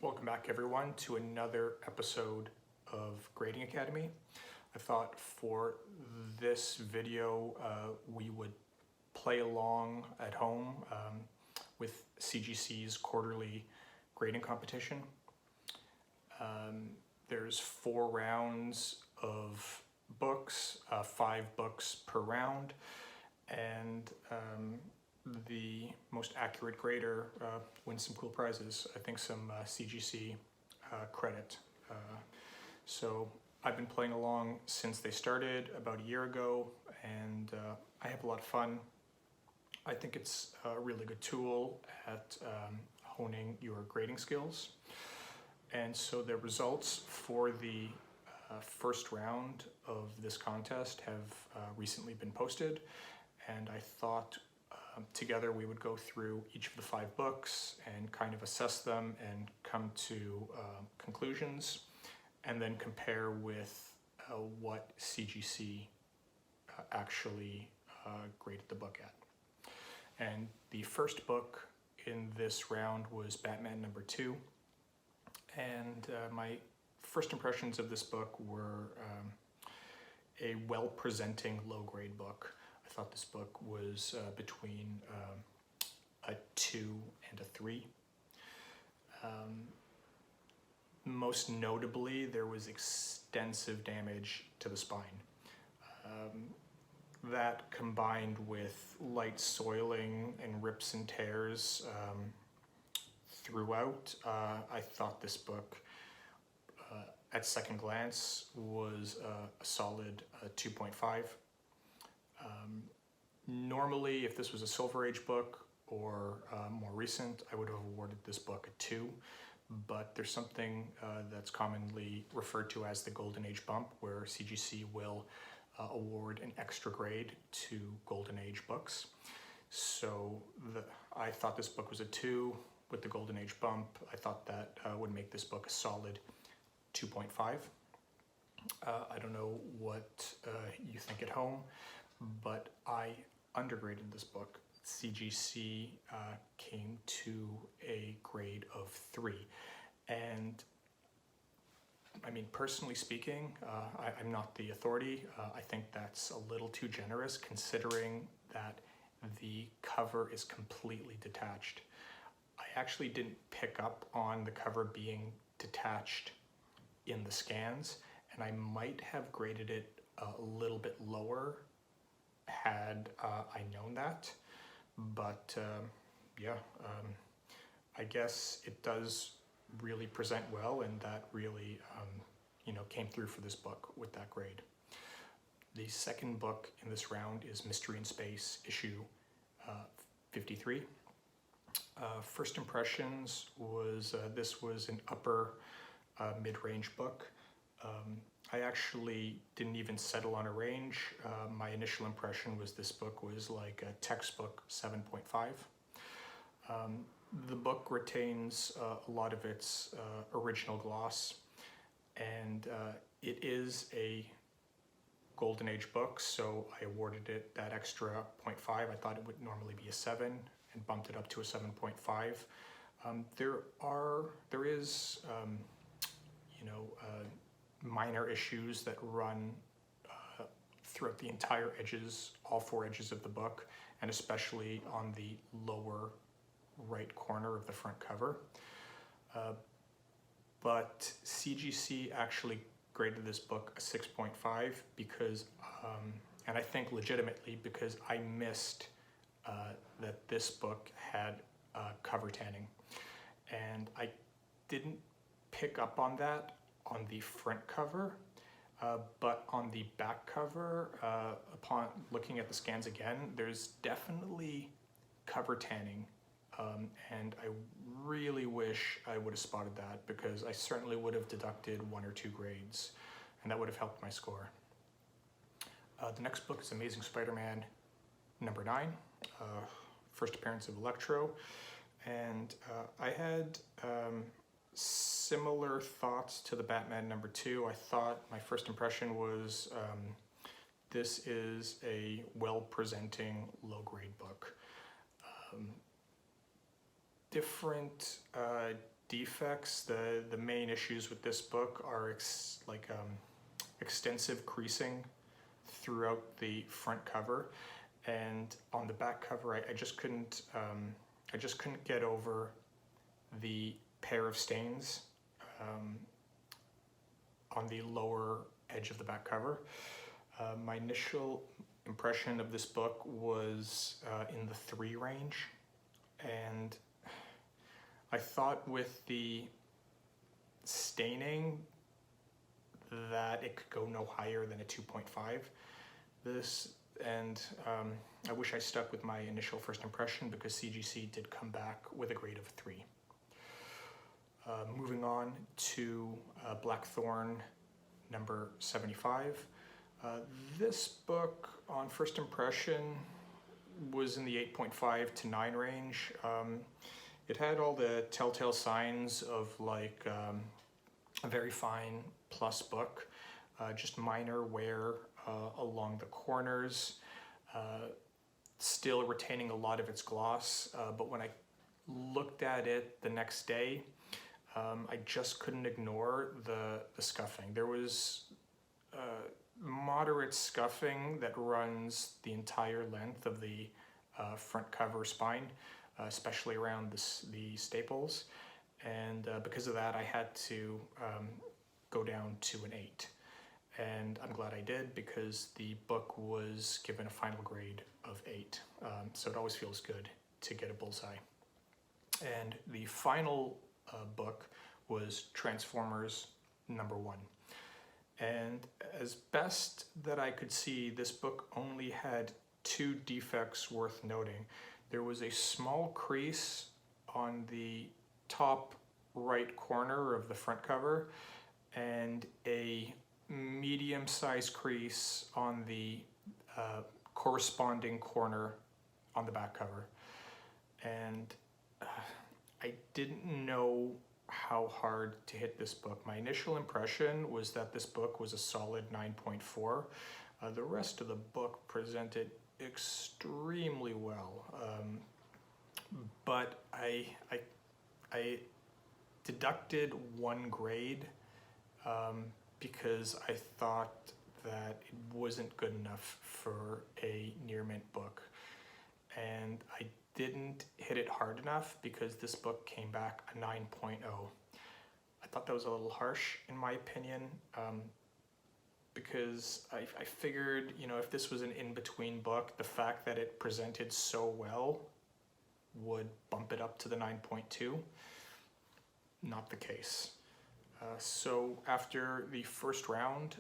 Welcome back everyone to another episode of Grading Academy. I thought for this video we would play along at home with CGC's quarterly grading competition. There's 4 rounds of books, 5 books per round, and the most accurate grader wins some cool prizes. I think some CGC credit. So I've been playing along since they started about a year ago, and I have a lot of fun. I think it's a really good tool at honing your grading skills. And so the results for the first round of this contest have recently been posted, and I thought together we would go through each of the 5 books and kind of assess them and come to conclusions, and then compare with what CGC actually graded the book at. And the first book in this round was Batman #2, and my first impressions of this book were a well-presenting low-grade book. I thought this book was between a 2 and a 3. Most notably, there was extensive damage to the spine. That combined with light soiling and rips and tears throughout, I thought this book at second glance was a solid 2.5. Normally, if this was a Silver Age book or more recent, I would have awarded this book a 2, but there's something that's commonly referred to as the Golden Age bump, where CGC will award an extra grade to Golden Age books. So I thought this book was a 2 with the Golden Age bump. I thought that would make this book a solid 2.5. I don't know what you think at home, but I undergraded this book. CGC came to a grade of 3, and I mean, personally speaking, I'm not the authority. I think that's a little too generous, considering that the cover is completely detached. I actually didn't pick up on the cover being detached in the scans, and I might have graded it a little bit lower had I known that. But I guess it does really present well, and that really came through for this book with that grade. The second book in this round is Mystery in Space, issue 53. First impressions was this was an upper mid-range book. I actually didn't even settle on a range. My initial impression was this book was like a textbook 7.5. The book retains a lot of its original gloss, and it is a Golden Age book, so I awarded it that extra 0.5. I thought it would normally be a 7 and bumped it up to a 7.5. There is minor issues that run throughout the entire edges, all 4 edges of the book, and especially on the lower right corner of the front cover. But CGC actually graded this book a 6.5 because, and I think legitimately, because I missed that this book had cover tanning, and I didn't pick up on that on the front cover, but on the back cover, upon looking at the scans again, there's definitely cover tanning, and I really wish I would have spotted that, because I certainly would have deducted 1 or 2 grades, and that would have helped my score. The next book is Amazing Spider-Man #9, first appearance of Electro, and I had similar thoughts to the Batman #2. I thought my first impression was this is a well-presenting low-grade book. Different defects, the main issues with this book are extensive creasing throughout the front cover, and on the back cover I just couldn't get over the pair of stains on the lower edge of the back cover. My initial impression of this book was in the 3 range, and I thought with the staining that it could go no higher than a 2.5. I wish I stuck with my initial first impression, because CGC did come back with a grade of 3. Moving on to Blackthorn number 75. This book on first impression was in the 8.5 to 9 range. It had all the telltale signs of like a very fine plus book, just minor wear along the corners, still retaining a lot of its gloss, but when I looked at it the next day, I just couldn't ignore the scuffing. There was moderate scuffing that runs the entire length of the front cover spine, especially around the staples, and because of that I had to go down to an 8, and I'm glad I did, because the book was given a final grade of 8, so it always feels good to get a bullseye. And the final book was Transformers number 1. And as best that I could see, this book only had 2 defects worth noting. There was a small crease on the top right corner of the front cover, and a medium-sized crease on the corresponding corner on the back cover. And I didn't know how hard to hit this book. My initial impression was that this book was a solid 9.4. The rest of the book presented extremely well, but I deducted 1 grade because I thought that it wasn't good enough for a near mint book, and I didn't hit it hard enough because this book came back a 9.0. I thought that was a little harsh in my opinion, because I figured, you know, if this was an in-between book, the fact that it presented so well would bump it up to the 9.2. Not the case. So after the first round,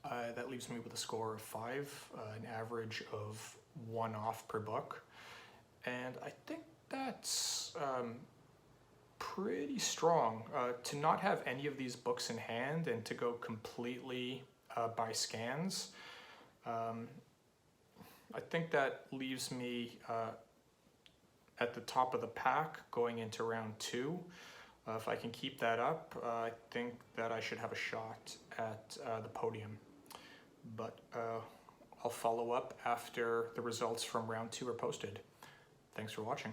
that leaves me with a score of 5, an average of 1 off per book, and I think that's pretty strong. To not have any of these books in hand and to go completely by scans, I think that leaves me at the top of the pack going into round 2. If I can keep that up, I think that I should have a shot at the podium. But I'll follow up after the results from round 2 are posted. Thanks for watching.